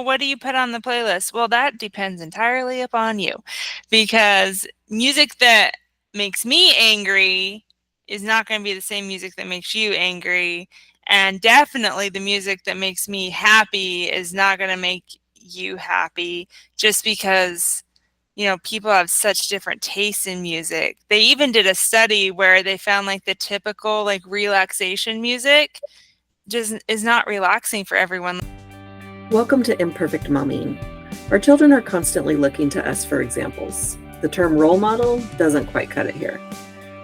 what do you put on the playlist? Well, that depends entirely upon you, because music that makes me angry is not going to be the same music that makes you angry. And definitely the music that makes me happy is not going to make you happy, just because, people have such different tastes in music. They even did a study where they found like the typical like relaxation music just is not relaxing for everyone. Welcome to Imperfect Momming. Our children are constantly looking to us for examples. The term role model doesn't quite cut it here.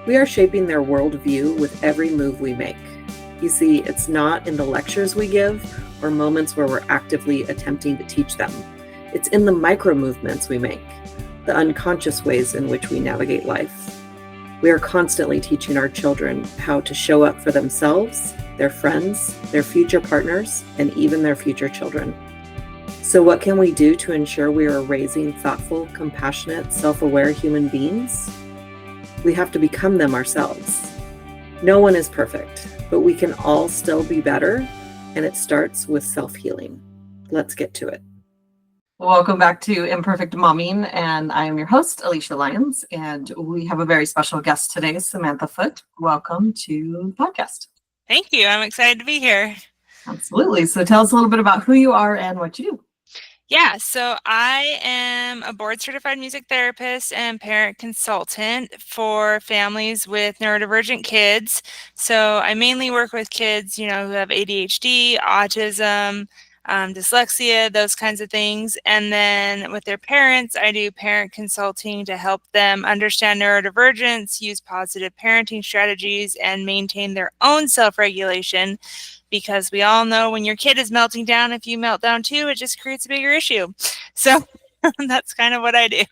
We are shaping their worldview with every move we make. You see, it's not in the lectures we give or moments where we're actively attempting to teach them. It's in the micro movements we make, the unconscious ways in which we navigate life. We are constantly teaching our children how to show up for themselves, their friends, their future partners, and even their future children. So what can we do to ensure we are raising thoughtful, compassionate, self-aware human beings? We have to become them ourselves. No one is perfect, but we can all still be better, and it starts with self-healing. Let's get to it. Welcome back to Imperfect Momming, and I am your host, Alysia Lyons, and we have a very special guest today, Samantha Foote. Welcome to the podcast. Thank you. I'm excited to be here. Absolutely. So tell us a little bit about who you are and what you do. Yeah, so I am a board-certified music therapist and parent consultant for families with neurodivergent kids. So I mainly work with kids, who have ADHD, autism, dyslexia, those kinds of things. And then with their parents, I do parent consulting to help them understand neurodivergence, use positive parenting strategies, and maintain their own self-regulation. Because we all know when your kid is melting down, if you melt down too, it just creates a bigger issue. So that's kind of what I do.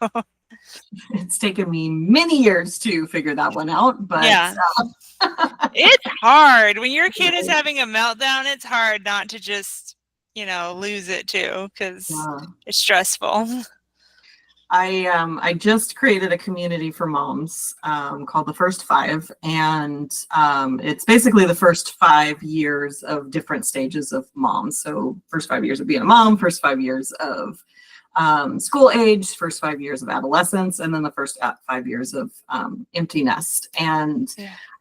It's taken me many years to figure that one out, but yeah. It's hard. When your kid is having a meltdown, it's hard not to just, lose it too, because it's stressful. I just created a community for moms called The First Five, and it's basically the first 5 years of different stages of moms. So first 5 years of being a mom, first 5 years of school age, first 5 years of adolescence, and then the first 5 years of empty nest. And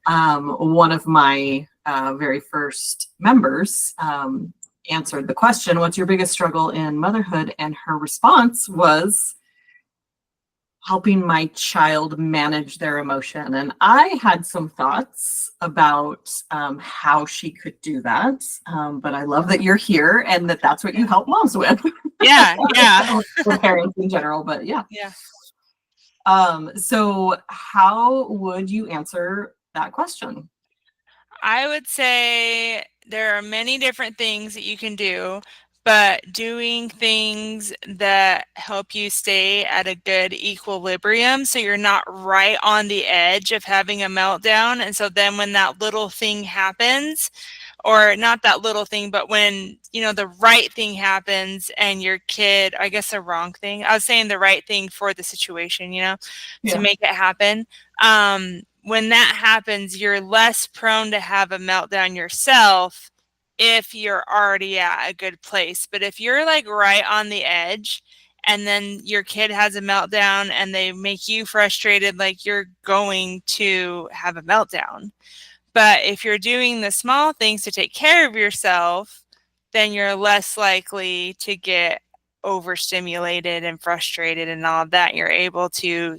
one of my very first members answered the question, "What's your biggest struggle in motherhood?" And her response was, "Helping my child manage their emotion." And I had some thoughts about how she could do that. But I love that you're here and that's what you help moms with. Yeah. For parents in general, but yeah. So how would you answer that question? I would say there are many different things that you can do, but doing things that help you stay at a good equilibrium so you're not right on the edge of having a meltdown. And so then when that little thing happens, or not that little thing, but when, the right thing happens and your kid, I guess the wrong thing, I was saying the right thing for the situation, to make it happen. When that happens, you're less prone to have a meltdown yourself if you're already at a good place. But if you're like right on the edge and then your kid has a meltdown and they make you frustrated, like you're going to have a meltdown. But if you're doing the small things to take care of yourself, then you're less likely to get overstimulated and frustrated and all of that. You're able to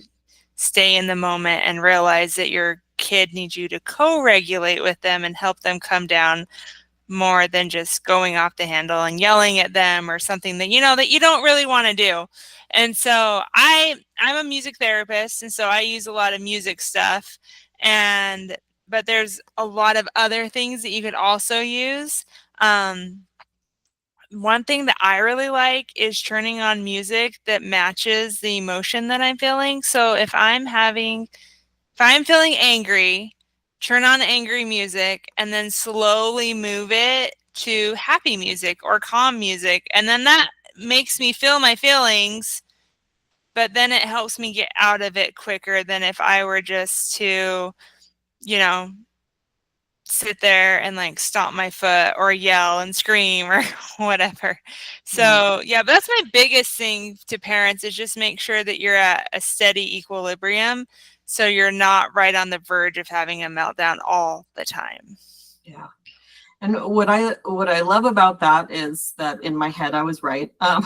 stay in the moment and realize that your kid needs you to co-regulate with them and help them come down more than just going off the handle and yelling at them or something that that you don't really want to do. And so I'm a music therapist, and so I use a lot of music stuff, but there's a lot of other things that you could also use. One thing that I really like is turning on music that matches the emotion that I'm feeling. So if I'm feeling angry, turn on angry music and then slowly move it to happy music or calm music. And then that makes me feel my feelings, but then it helps me get out of it quicker than if I were just to, sit there and like stomp my foot or yell and scream or whatever. Yeah. So yeah, but that's my biggest thing to parents is just make sure that you're at a steady equilibrium so you're not right on the verge of having a meltdown all the time. Yeah. And what I love about that is that in my head I was right. No,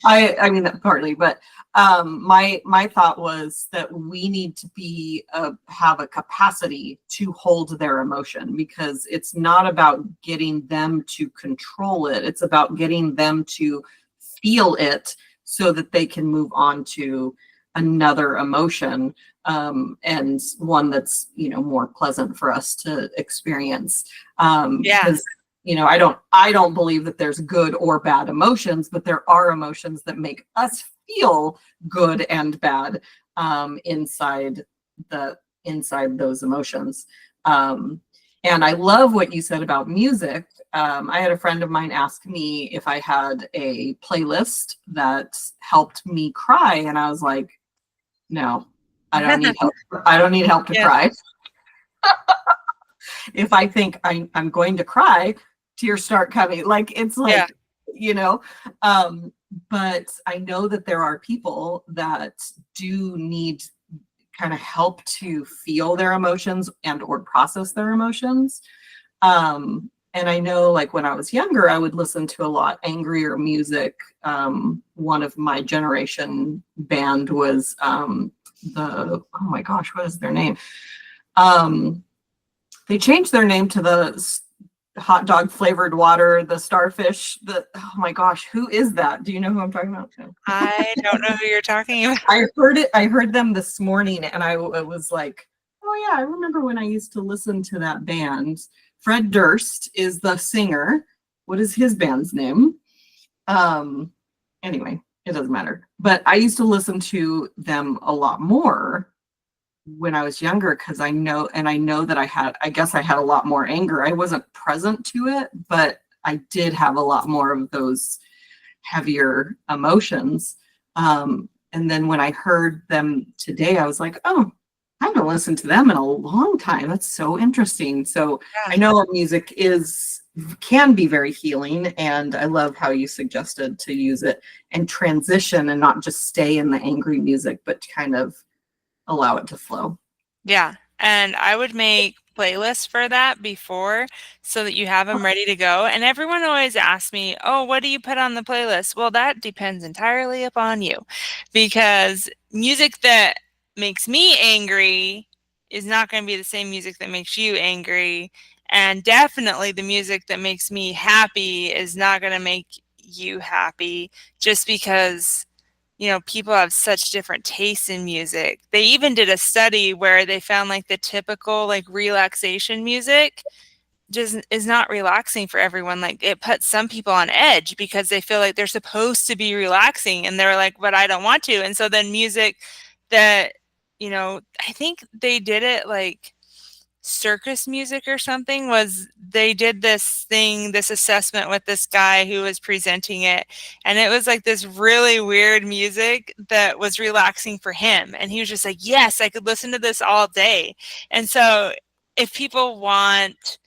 I mean that partly, but my thought was that we need to be have a capacity to hold their emotion, because it's not about getting them to control it. It's about getting them to feel it so that they can move on to another emotion, and one that's, more pleasant for us to experience. Yeah. Because I don't believe that there's good or bad emotions, but there are emotions that make us feel good and bad, inside those emotions. And I love what you said about music. I had a friend of mine ask me if I had a playlist that helped me cry, and I was like, no, I don't need help. I don't need help to Yeah. cry. If I think I'm going to cry, tears start coming. Like, it's like, but I know that there are people that do need kind of help to feel their emotions and or process their emotions. And I know, like, when I was younger, I would listen to a lot angrier music. One of my generation band was oh my gosh, what is their name? They changed their name to the hot dog flavored water, the starfish, oh my gosh, who is that? Do you know who I'm talking about? No. I don't know who you're talking about. I heard them this morning, and I was like, oh yeah, I remember when I used to listen to that band. Fred Durst is the singer. What is his band's name? Anyway, it doesn't matter. But I used to listen to them a lot more when I was younger, because I know that I guess I had a lot more anger. I wasn't present to it, but I did have a lot more of those heavier emotions. And then when I heard them today, I was like, oh, I haven't listened to them in a long time. That's so interesting. So Yeah. I know music can be very healing, and I love how you suggested to use it and transition and not just stay in the angry music, but kind of allow it to flow. Yeah. And I would make playlists for that before so that you have them ready to go. And everyone always asks me, oh, what do you put on the playlist? Well, that depends entirely upon you, because music that makes me angry is not going to be the same music that makes you angry. And definitely the music that makes me happy is not going to make you happy, just because people have such different tastes in music. They even did a study where they found like the typical like relaxation music just is not relaxing for everyone. Like, it puts some people on edge because they feel like they're supposed to be relaxing and they're like, but I don't want to. And so then music that, I think they did it like circus music or something, was they did this assessment with this guy who was presenting it, and it was like this really weird music that was relaxing for him, and he was just like, yes, I could listen to this all day. And so if people want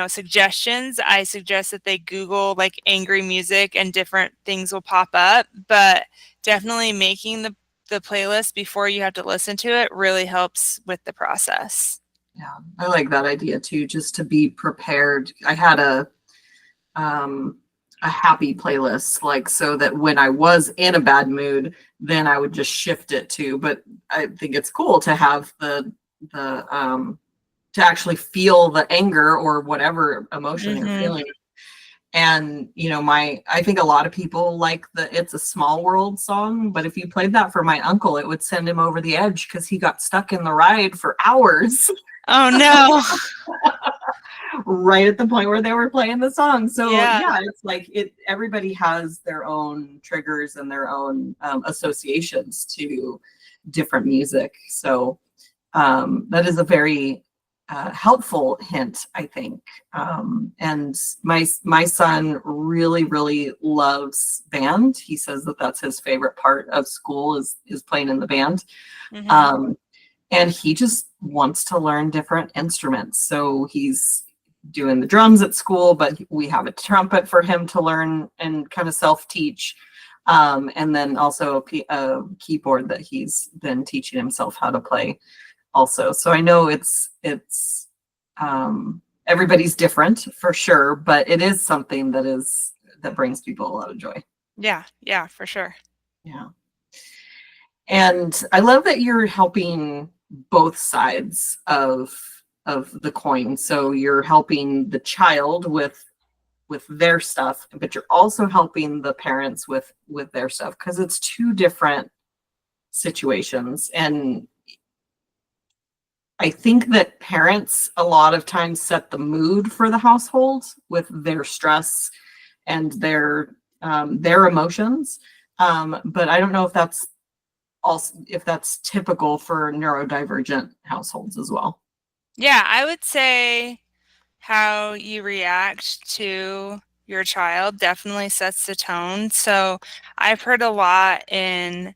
suggestions, I suggest that they Google like angry music and different things will pop up, but definitely making the playlist before you have to listen to it really helps with the process. Yeah, I like that idea too, just to be prepared. I had a happy playlist, like, so that when I was in a bad mood, then I would just shift it to, but I think it's cool to have the to actually feel the anger or whatever emotion you're feeling. And I think a lot of people like the It's a Small World song, but if you played that for my uncle, it would send him over the edge because he got stuck in the ride for hours. Oh no. Right at the point where they were playing the song. So Yeah. it's like everybody has their own triggers and their own associations to different music. So that is a very helpful hint, I think. And my son really, really loves band. He says that that's his favorite part of school is playing in the band. and he just wants to learn different instruments. So he's doing the drums at school, but we have a trumpet for him to learn and kind of self-teach. And then also a keyboard that he's been teaching himself how to play also. So I know it's everybody's different for sure, but it is something that brings people a lot of joy. Yeah, for sure. Yeah. And I love that you're helping both sides of the coin. So you're helping the child with their stuff, but you're also helping the parents with their stuff, because it's two different situations. And I think that parents a lot of times set the mood for the household with their stress and their emotions. But I don't know if that's typical for neurodivergent households as well. Yeah, I would say how you react to your child definitely sets the tone. So I've heard a lot in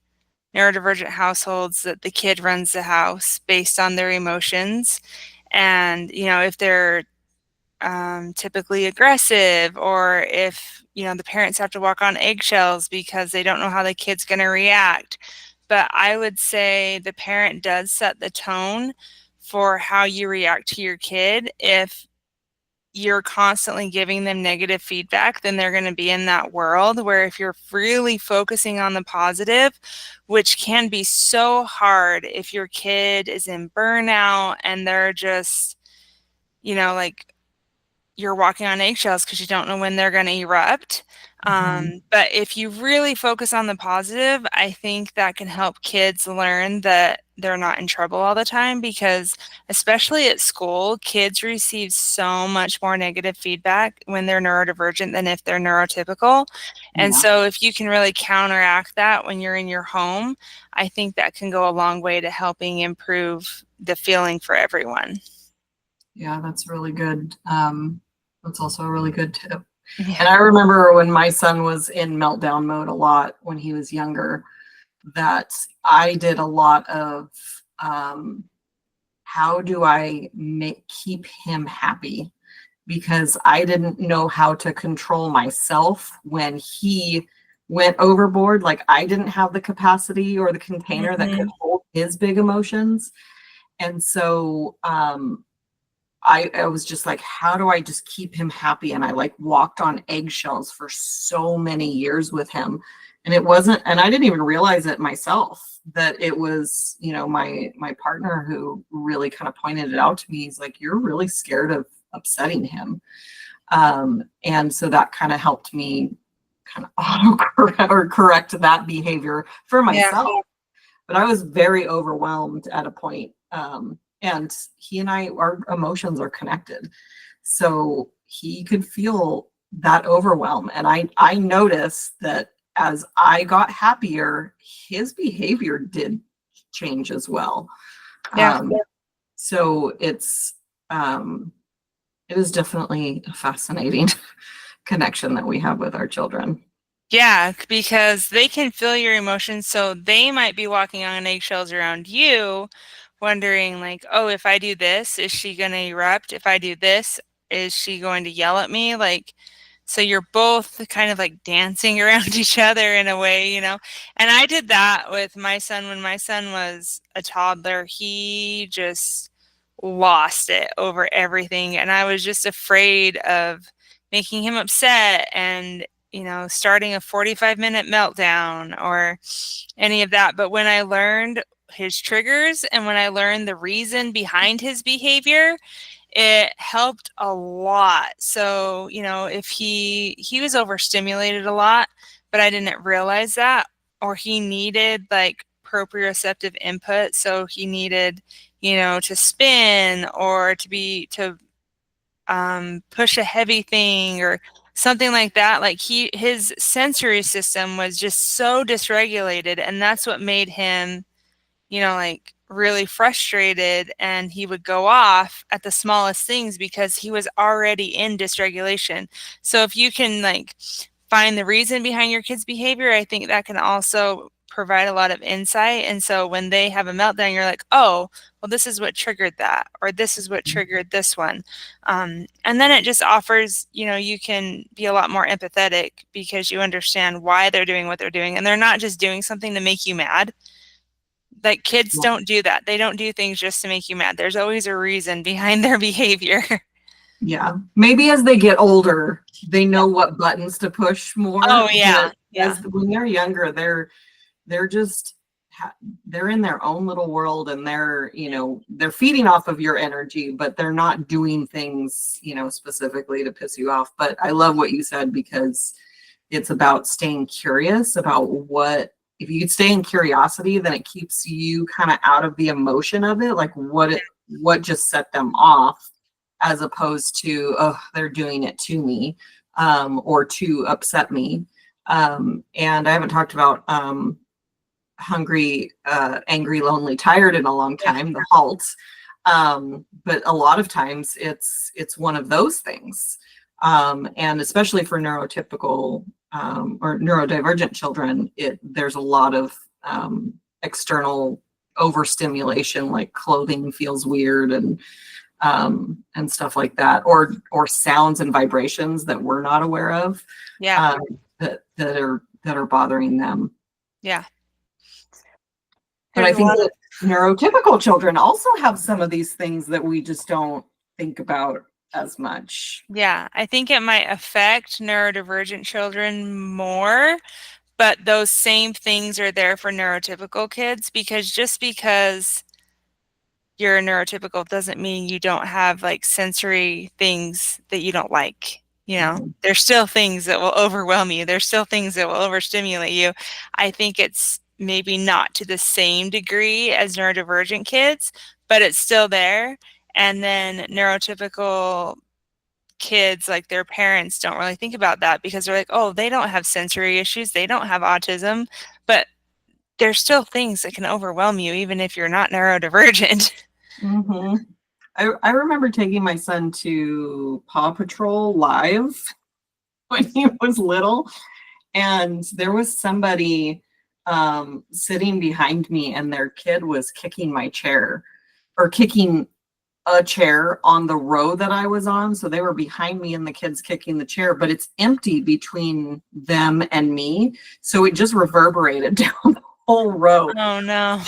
neurodivergent households that the kid runs the house based on their emotions. And, if they're typically aggressive, or if, the parents have to walk on eggshells because they don't know how the kid's going to react. But I would say the parent does set the tone for how you react to your kid. If you're constantly giving them negative feedback, then they're going to be in that world. Where if you're really focusing on the positive, which can be so hard if your kid is in burnout and they're just, like, you're walking on eggshells because you don't know when they're going to erupt. But if you really focus on the positive, I think that can help kids learn that they're not in trouble all the time, because especially at school, kids receive so much more negative feedback when they're neurodivergent than if they're neurotypical. And Yeah. so if you can really counteract that when you're in your home, I think that can go a long way to helping improve the feeling for everyone. Yeah, that's really good. That's also a really good tip. Yeah. And I remember when my son was in meltdown mode a lot when he was younger, that I did a lot of how do I keep him happy? Because I didn't know how to control myself when he went overboard. Like, I didn't have the capacity or the container that could hold his big emotions. And so I was just like, how do I just keep him happy? And I like walked on eggshells for so many years with him. And I didn't even realize it myself, that it was, my partner who really kind of pointed it out to me. He's like, you're really scared of upsetting him. And so that kind of helped me kind of autocorrect or correct that behavior for myself. Yeah. But I was very overwhelmed at a point. And he and our emotions are connected. So he could feel that overwhelm. And I noticed that as I got happier, his behavior did change as well. Yeah. So it is definitely a fascinating connection that we have with our children. Yeah, because they can feel your emotions. So they might be walking on eggshells around you, wondering like, oh, if I do this, is she going to erupt? If I do this, is she going to yell at me? Like, so you're both kind of like dancing around each other in a way, And I did that with my son. When my son was a toddler, he just lost it over everything. And I was just afraid of making him upset and, starting a 45-minute meltdown or any of that. But when I learned his triggers and when I learned the reason behind his behavior, it helped a lot. So, if he was overstimulated a lot, but I didn't realize that, or he needed like proprioceptive input. So he needed, to spin or to push a heavy thing or something like that. Like his sensory system was just so dysregulated, and that's what made him, like really frustrated, and he would go off at the smallest things because he was already in dysregulation. So if you can like find the reason behind your kid's behavior, I think that can also provide a lot of insight. And so when they have a meltdown, you're like, oh, well, this is what triggered that, or this is what triggered this one. And then it just offers, you can be a lot more empathetic because you understand why they're doing what they're doing. And they're not just doing something to make you mad. Like kids don't do that. They don't do things just to make you mad. There's always a reason behind their behavior. Yeah. Maybe as they get older, they know what buttons to push more. Oh, yeah. Yeah. When they're younger, they're just they're in their own little world, and they're feeding off of your energy, but they're not doing things specifically to piss you off. But I love what you said, because it's about staying curious about if you stay in curiosity, then it keeps you kind of out of the emotion of it, like what just set them off, as opposed to, oh, they're doing it to me, or to upset me. And I haven't talked about hungry, angry, lonely, tired in a long time, the HALT. But a lot of times it's one of those things. And especially for neurotypical or neurodivergent children, there's a lot of external overstimulation, like clothing feels weird and stuff like that, or sounds and vibrations that we're not aware of. Yeah. That are bothering them. Yeah. But I think that neurotypical children also have some of these things that we just don't think about as much. Yeah, I think it might affect neurodivergent children more, but those same things are there for neurotypical kids, because just because you're a neurotypical doesn't mean you don't have like sensory things that you don't like. There's still things that will overwhelm you. There's still things that will overstimulate you. I think it's maybe not to the same degree as neurodivergent kids, but it's still there. And then neurotypical kids, like their parents don't really think about that, because they're like, oh, they don't have sensory issues, they don't have autism, but there's still things that can overwhelm you even if you're not neurodivergent. Mm-hmm. I remember taking my son to Paw Patrol Live when he was little, and there was somebody sitting behind me, and their kid was kicking my chair, or kicking a chair on the row that I was on. So they were behind me and the kids kicking the chair, but it's empty between them and me. So it just reverberated down the whole row. Oh no.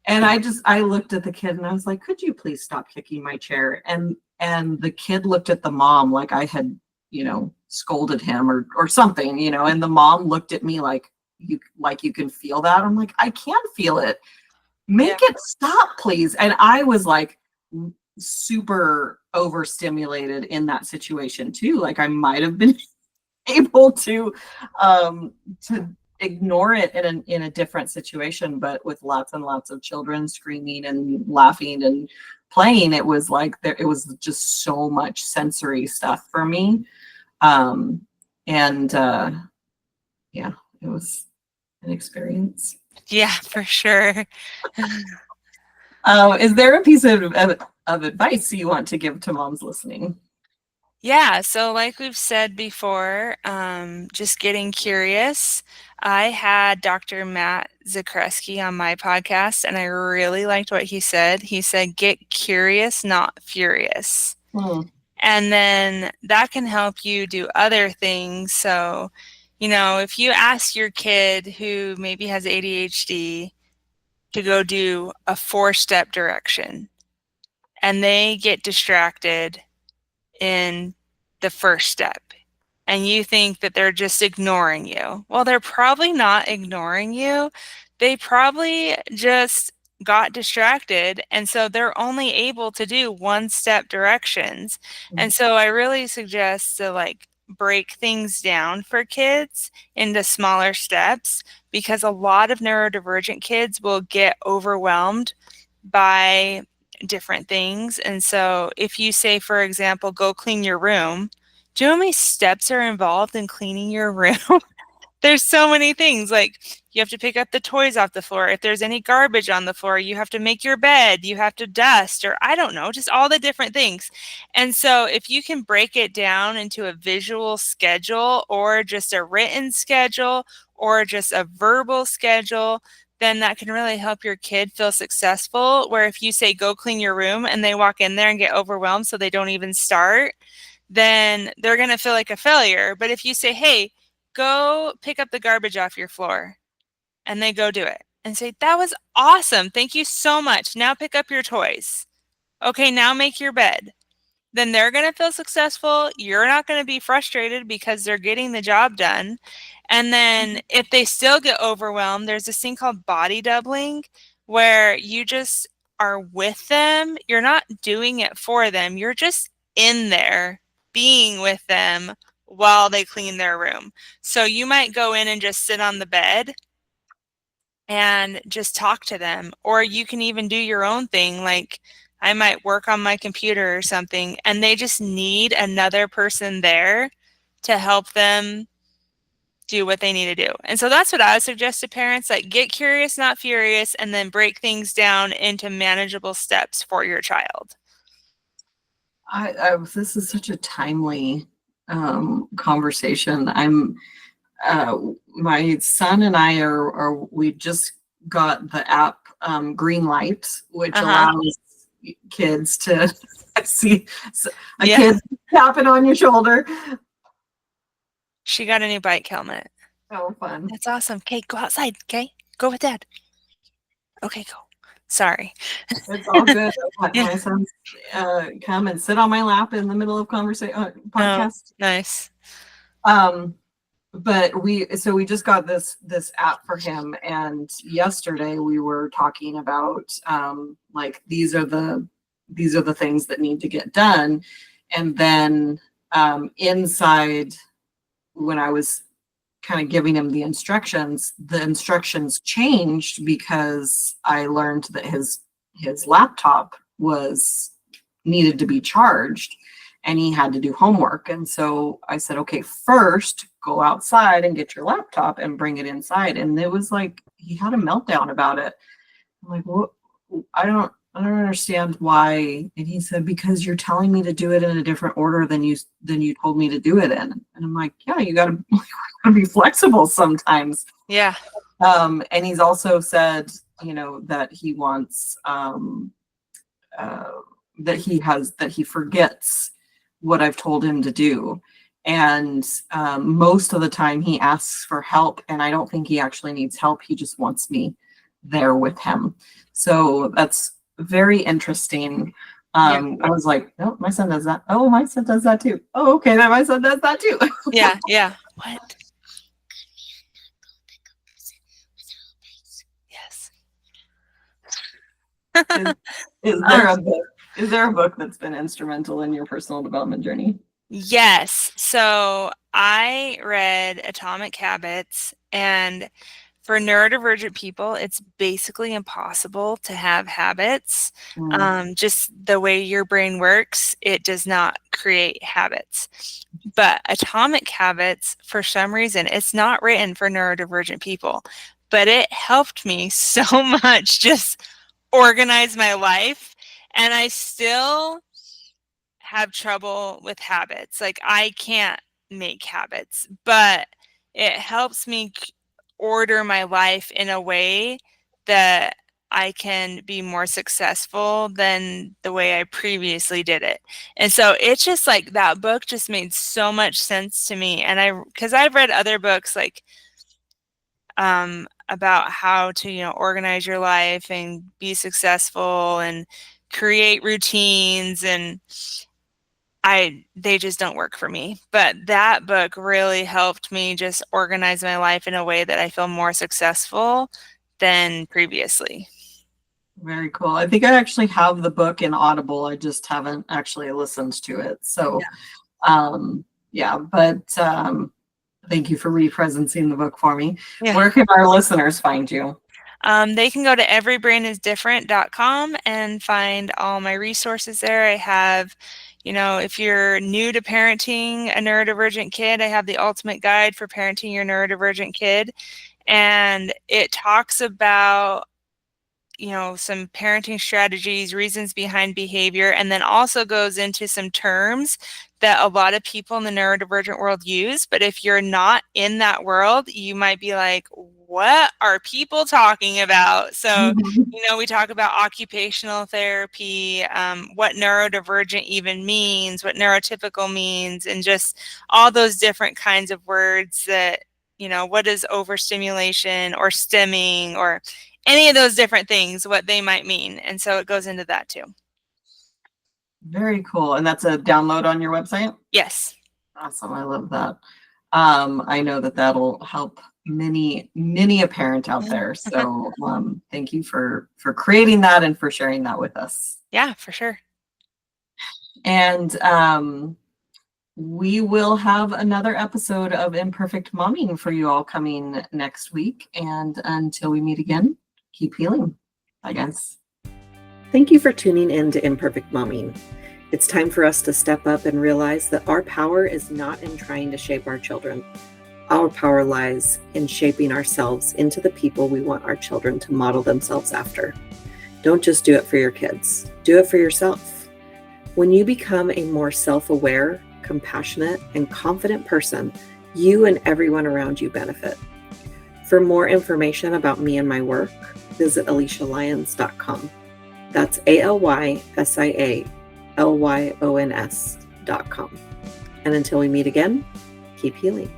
And I looked at the kid and I was like, could you please stop kicking my chair? And the kid looked at the mom like I had, scolded him or something, and the mom looked at me like you can feel that. I'm like, I can feel it. Make it stop, please. And I was like super overstimulated in that situation too. Like I might have been able to ignore it in a different situation, but with lots and lots of children screaming and laughing and playing, it was like it was just so much sensory stuff for me. Yeah, it was an experience. Yeah, for sure. Is there a piece of advice you want to give to moms listening? Yeah, so like we've said before, just getting curious. I had Dr. Matt Zakreski on my podcast, and I really liked what he said. He said, get curious, not furious. And then that can help you do other things. So, if you ask your kid who maybe has ADHD to go do a 4-step direction, and they get distracted in the first step, and you think that they're just ignoring you. Well, they're probably not ignoring you. They probably just got distracted, and so they're only able to do 1-step directions. And so I really suggest to break things down for kids into smaller steps, because a lot of neurodivergent kids will get overwhelmed by different things. And so if you say, for example, go clean your room, do you know how many steps are involved in cleaning your room? There's so many things, like you have to pick up the toys off the floor. If there's any garbage on the floor, you have to make your bed, you have to dust, or I don't know, just all the different things. And so if you can break it down into a visual schedule or just a written schedule or just a verbal schedule, then that can really help your kid feel successful. Where if you say, go clean your room, and they walk in there and get overwhelmed so they don't even start, then they're going to feel like a failure. But if you say, hey, go pick up the garbage off your floor, and they go do it and say, that was awesome. Thank you so much. Now pick up your toys. Okay, now make your bed. Then they're going to feel successful. You're not going to be frustrated because they're getting the job done. And then if they still get overwhelmed, there's this thing called body doubling where you just are with them. You're not doing it for them. You're just in there being with them while they clean their room. So you might go in and just sit on the bed and just talk to them. Or you can even do your own thing. Like I might work on my computer or something, and they just need another person there to help them do what they need to do. And so that's what I would suggest to parents, like get curious, not furious, and then break things down into manageable steps for your child. This is such a timely conversation. My son and I we just got the app Green Light, which allows kids to see a kid tapping on your shoulder. She got a new bike helmet. Oh, fun. That's awesome. Okay, go outside. Okay, go with Dad. Okay, go. Sorry. It's all good. My son's come and sit on my lap in the middle of podcast. Oh, nice. But we just got this app for him, and yesterday we were talking about like these are the things that need to get done, and then inside when I was kind of giving him the instructions changed because I learned that his laptop needed to be charged and he had to do homework. And so I said, okay, first go outside and get your laptop and bring it inside. And it was like, he had a meltdown about it. I'm like, what? I don't understand why. And he said, because you're telling me to do it in a different order than you told me to do it in. And I'm like, yeah, you gotta be flexible sometimes. Yeah. And he's also said, that he wants that he forgets what I've told him to do. And most of the time he asks for help, and I don't think he actually needs help. He just wants me there with him. So that's very interesting. I was like, no, my son does that. Oh, my son does that too. Oh, okay, then my son does that too. Yeah. What? Yes. Is there a book that's been instrumental in your personal development journey? Yes. So I read Atomic Habits, and for neurodivergent people, it's basically impossible to have habits. Just the way your brain works, it does not create habits. But Atomic Habits, for some reason, it's not written for neurodivergent people, but it helped me so much just organize my life. And I still have trouble with habits. Like I can't make habits, but it helps me order my life in a way that I can be more successful than the way I previously did it. And so it's just like that book just made so much sense to me. And because I've read other books like about how to, organize your life and be successful and create routines, and they just don't work for me. But that book really helped me just organize my life in a way that I feel more successful than previously. Very cool. I think I actually have the book in Audible. I just haven't actually listened to it. So, thank you for representing the book for me. Yeah. Where can our listeners find you? They can go to everybrainisdifferent.com and find all my resources there. I have If you're new to parenting a neurodivergent kid, I have the ultimate guide for parenting your neurodivergent kid. And it talks about some parenting strategies, reasons behind behavior, and then also goes into some terms that a lot of people in the neurodivergent world use. But if you're not in that world, you might be like, what are people talking about? So, we talk about occupational therapy, what neurodivergent even means, what neurotypical means, and just all those different kinds of words that, what is overstimulation or stimming or any of those different things, what they might mean. And so it goes into that too. Very cool. And that's a download on your website? Yes. Awesome. I love that. I know that that'll help many a parent out there. So thank you for creating that and for sharing that with us. Yeah, for sure. And we will have another episode of Imperfect Momming for you all coming next week. And until we meet again, keep healing. Bye, guys. Thank you for tuning in to Imperfect Momming. It's time for us to step up and realize that our power is not in trying to shape our children. Our power lies in shaping ourselves into the people we want our children to model themselves after. Don't just do it for your kids. Do it for yourself. When you become a more self-aware, compassionate, and confident person, you and everyone around you benefit. For more information about me and my work, visit AlysiaLyons.com. That's AlysiaLyons.com. And until we meet again, keep healing.